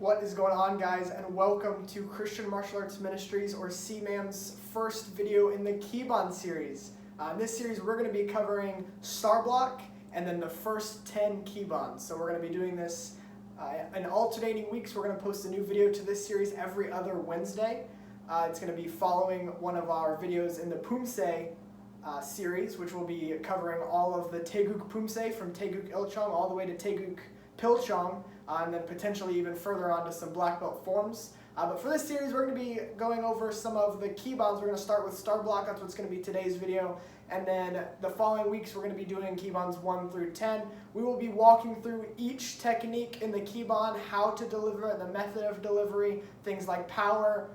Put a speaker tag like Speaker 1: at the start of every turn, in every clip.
Speaker 1: What is going on, guys, and welcome to Christian Martial Arts Ministries, or CMAM's first video in the Keibon series. In this series, we're going to be covering Star Block and then the first 10 Keibons. So we're going to be doing this in alternating weeks. We're going to post a new video to this series every other Wednesday. It's going to be following one of our videos in the Pumse series, which will be covering all of the Taeguk Pumse from Taeguk Ilchong all the way to Taeguk Pilchong, and then potentially even further on to some black belt forms. But for this series, we're going to be going over some of the Keibons. We're going to start with Star Block. That's what's going to be today's video. And then the following weeks, we're going to be doing Keibons 1 through 10. We will be walking through each technique in the Keibon, how to deliver it, the method of delivery, things like power,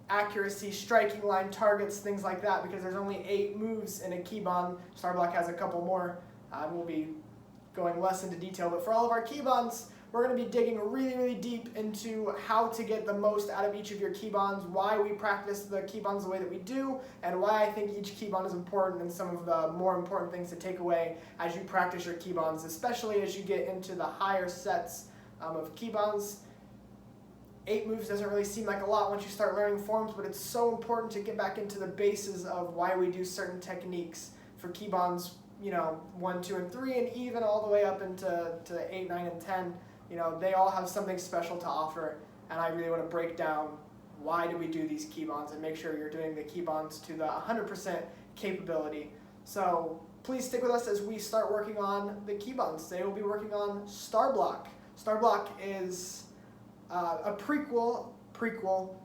Speaker 1: accuracy, striking line, targets, things like that, because there's only 8 moves in a Keibon. Star Block has a couple more. We'll be going less into detail, but for all of our Keibons, we're going to be digging really deep into how to get the most out of each of your Keibons, why we practice the Keibons the way that we do, and why I think each Keibon is important, and some of the more important things to take away as you practice your Keibons, especially as you get into the higher sets of Keibons. 8 moves doesn't really seem like a lot once you start learning forms, but it's so important to get back into the bases of why we do certain techniques for Keibons, 1, 2, and 3, and even all the way up into 8, 9, and 10. They all have something special to offer, and I really want to break down why do we do these Keibons and make sure you're doing the Keibons to the 100% capability. So please stick with us as we start working on the Keibons. Today we'll be working on Star Block. Star Block is a prequel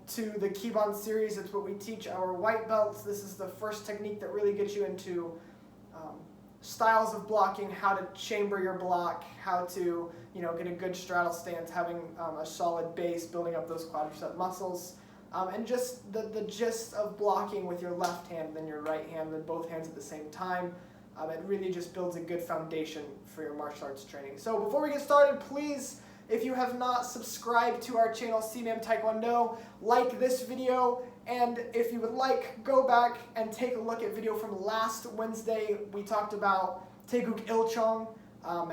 Speaker 1: to the Keibon series. It's what we teach our white belts. This is the first technique that really gets you into styles of blocking, how to chamber your block, how to get a good straddle stance, having a solid base, building up those quadricep muscles, and just the gist of blocking with your left hand than your right hand, and both hands at the same time. It really just builds a good foundation for your martial arts training. So before we get started, please, if you have not subscribed to our channel, CMAM Taekwondo, like this video, and if you would like, go back and take a look at video from last Wednesday. We talked about Taeguk Ilchong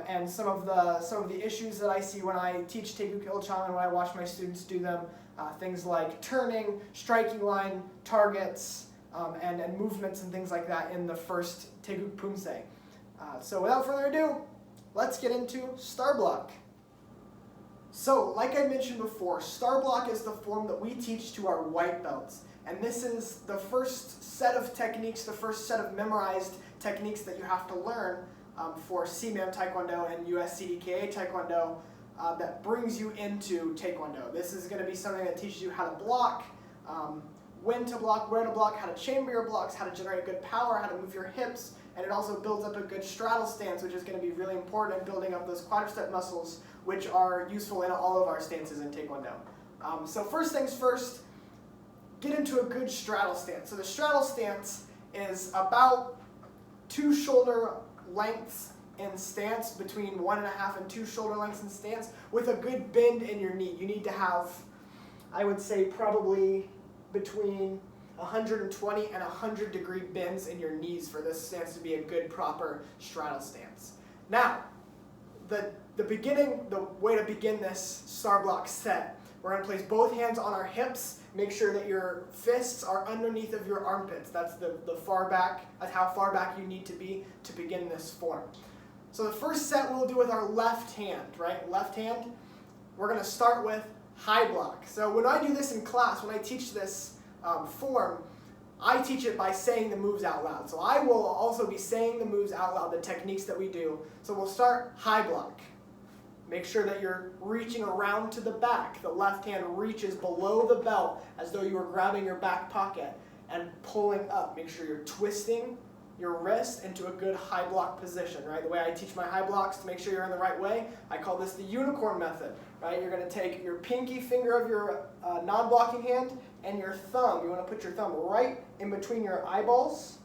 Speaker 1: and some of the issues that I see when I teach Taeguk Ilchong and when I watch my students do them. Things like turning, striking line, targets, and movements and things like that in the first Taeguk Pumse. So without further ado, let's get into Star Block. So, like I mentioned before, Star Block is the form that we teach to our white belts. And this is the first set of techniques, the first set of memorized techniques that you have to learn for CMAM Taekwondo and USCDKA Taekwondo that brings you into Taekwondo. This is going to be something that teaches you how to block, when to block, where to block, how to chamber your blocks, how to generate good power, how to move your hips, and it also builds up a good straddle stance, which is going to be really important in building up those quadricep muscles, which are useful in all of our stances in Taekwondo. So first things first, get into a good straddle stance. So the straddle stance is about 2 shoulder lengths in stance, between 1.5 and 2 shoulder lengths in stance, with a good bend in your knee. You need to have, I would say, probably between 120 and 100 degree bends in your knees for this stance to be a good, proper straddle stance. Now, the way to begin this Star Block set, we're going to place both hands on our hips. Make sure that your fists are underneath of your armpits. That's the far back. That's how far back you need to be to begin this form. So the first set we'll do with our left hand, right? Left hand. We're going to start with high block. So when I do this in class, when I teach this form, I teach it by saying the moves out loud. So I will also be saying the moves out loud, the techniques that we do. So we'll start high block. Make sure that you're reaching around to the back. The left hand reaches below the belt as though you were grabbing your back pocket and pulling up. Make sure you're twisting your wrist into a good high block position, right? The way I teach my high blocks to make sure you're in the right way, I call this the unicorn method, right? You're going to take your pinky finger of your non-blocking hand and your thumb. You want to put your thumb right in between your eyeballs,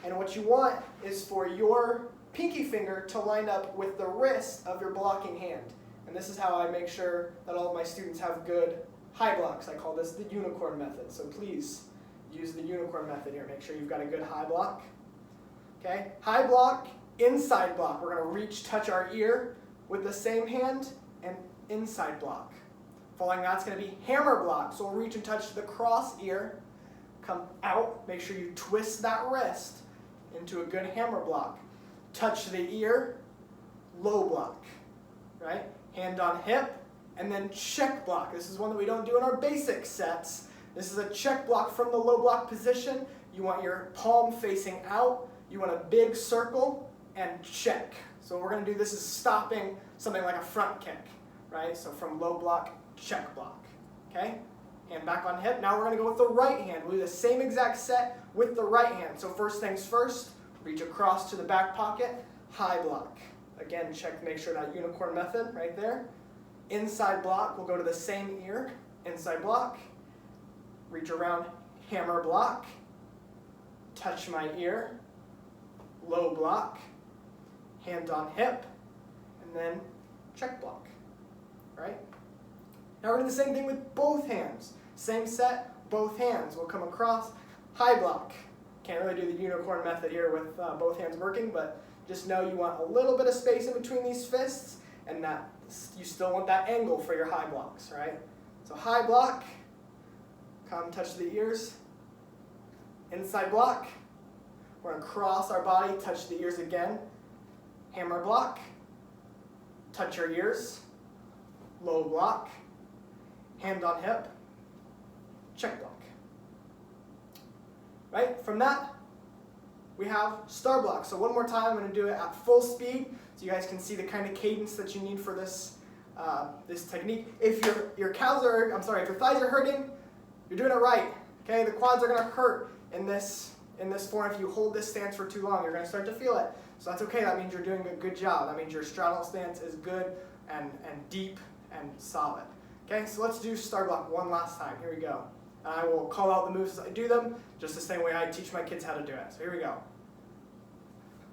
Speaker 1: and what you want is for your pinky finger to line up with the wrist of your blocking hand. And this is how I make sure that all of my students have good high blocks. I call this the unicorn method. So please use the unicorn method here. Make sure you've got a good high block. Okay, high block, inside block. We're going to touch our ear with the same hand, and inside block. Following that's going to be hammer block. So we'll reach and touch the cross ear, come out, make sure you twist that wrist into a good hammer block. Touch the ear, low block, right? Hand on hip, and then check block. This is one that we don't do in our basic sets. This is a check block from the low block position. You want your palm facing out. You want a big circle and check. So what we're going to do, this is stopping something like a front kick, right? So from low block, check block, okay? Hand back on hip. Now we're going to go with the right hand. We'll do the same exact set with the right hand. So first things first, reach across to the back pocket, high block. Again, check, make sure that unicorn method right there. Inside block, we'll go to the same ear, inside block. Reach around, hammer block. Touch my ear, low block. Hand on hip, and then check block, right? Now we're doing the same thing with both hands. Same set, both hands. We'll come across, high block. Can't really do the unicorn method here with both hands working, but just know you want a little bit of space in between these fists, and that you still want that angle for your high blocks, right? So high block, come touch the ears. Inside block, we're going to cross our body, touch the ears again. Hammer block, touch your ears, low block, hand on hip, check block. Right? From that, we have star block. So one more time, I'm going to do it at full speed so you guys can see the kind of cadence that you need for this this technique. If your thighs are hurting, you're doing it right. Okay, the quads are going to hurt in this form. If you hold this stance for too long, you're going to start to feel it. So that's okay. That means you're doing a good job. That means your straddle stance is good and deep and solid. Okay, so let's do star block one last time. Here we go. And I will call out the moves as I do them, just the same way I teach my kids how to do it. So here we go.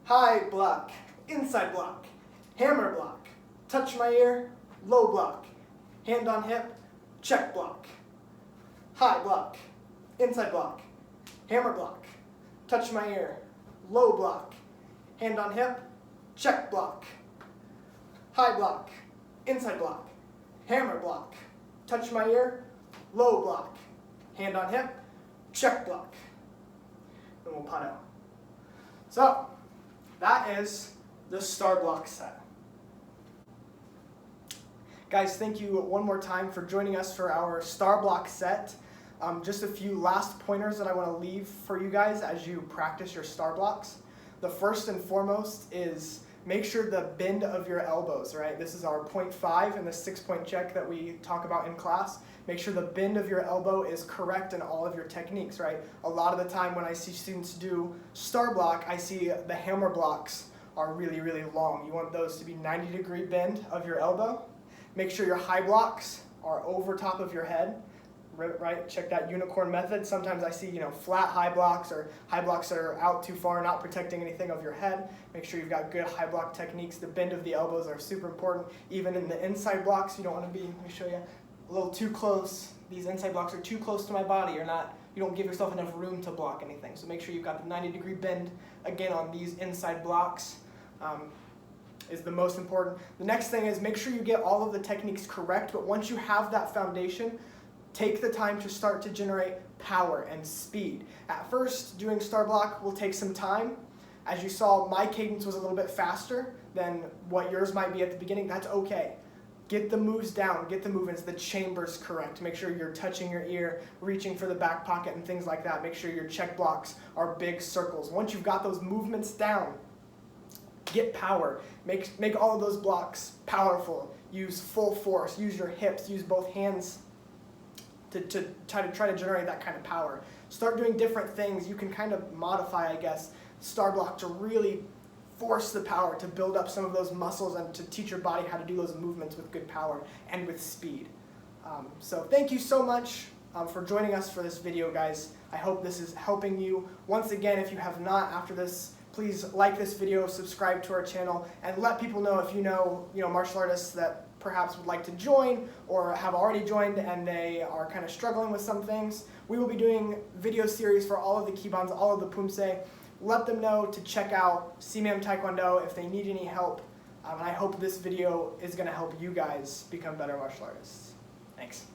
Speaker 1: High block, inside block, hammer block, touch my ear, low block, hand on hip, check block. High block, inside block, hammer block, touch my ear, low block, hand on hip, check block. High block, inside block, hammer block, touch my ear, low block, hand on hip, check block. Then we'll putt out. So, that is the star block set. Guys, thank you one more time for joining us for our star block set. Just a few last pointers that I want to leave for you guys as you practice your star blocks. The first and foremost is make sure the bend of your elbows, right? This is our 0.5 in the 6-point check that we talk about in class. Make sure the bend of your elbow is correct in all of your techniques, right? A lot of the time when I see students do star block, I see the hammer blocks are really, really long. You want those to be 90-degree bend of your elbow. Make sure your high blocks are over top of your head. Right, check that unicorn method. Sometimes I see, flat high blocks or high blocks that are out too far, not protecting anything of your head. Make sure you've got good high block techniques. The bend of the elbows are super important. Even in the inside blocks, you don't want to be, let me show you, a little too close. These inside blocks are too close to my body. You don't give yourself enough room to block anything. So make sure you've got the 90-degree bend, again, on these inside blocks. Is the most important. The next thing is make sure you get all of the techniques correct, but once you have that foundation, take the time to start to generate power and speed. At first, doing star block will take some time. As you saw, my cadence was a little bit faster than what yours might be at the beginning. That's okay. Get the moves down, get the movements, the chambers correct. Make sure you're touching your ear, reaching for the back pocket and things like that. Make sure your check blocks are big circles. Once you've got those movements down, get power. Make all of those blocks powerful. Use full force, use your hips, use both hands to try to generate that kind of power. Start doing different things. You can kind of modify, I guess, star block to really force the power to build up some of those muscles and to teach your body how to do those movements with good power and with speed. So thank you so much for joining us for this video, guys. I hope this is helping you. Once again, if you have not, after this, please like this video, subscribe to our channel, and let people know if you know martial artists that perhaps would like to join or have already joined and they are kind of struggling with some things. We will be doing video series for all of the Keibons, all of the Pumse. Let them know to check out CMAM Taekwondo if they need any help. And I hope this video is going to help you guys become better martial artists. Thanks. Thanks.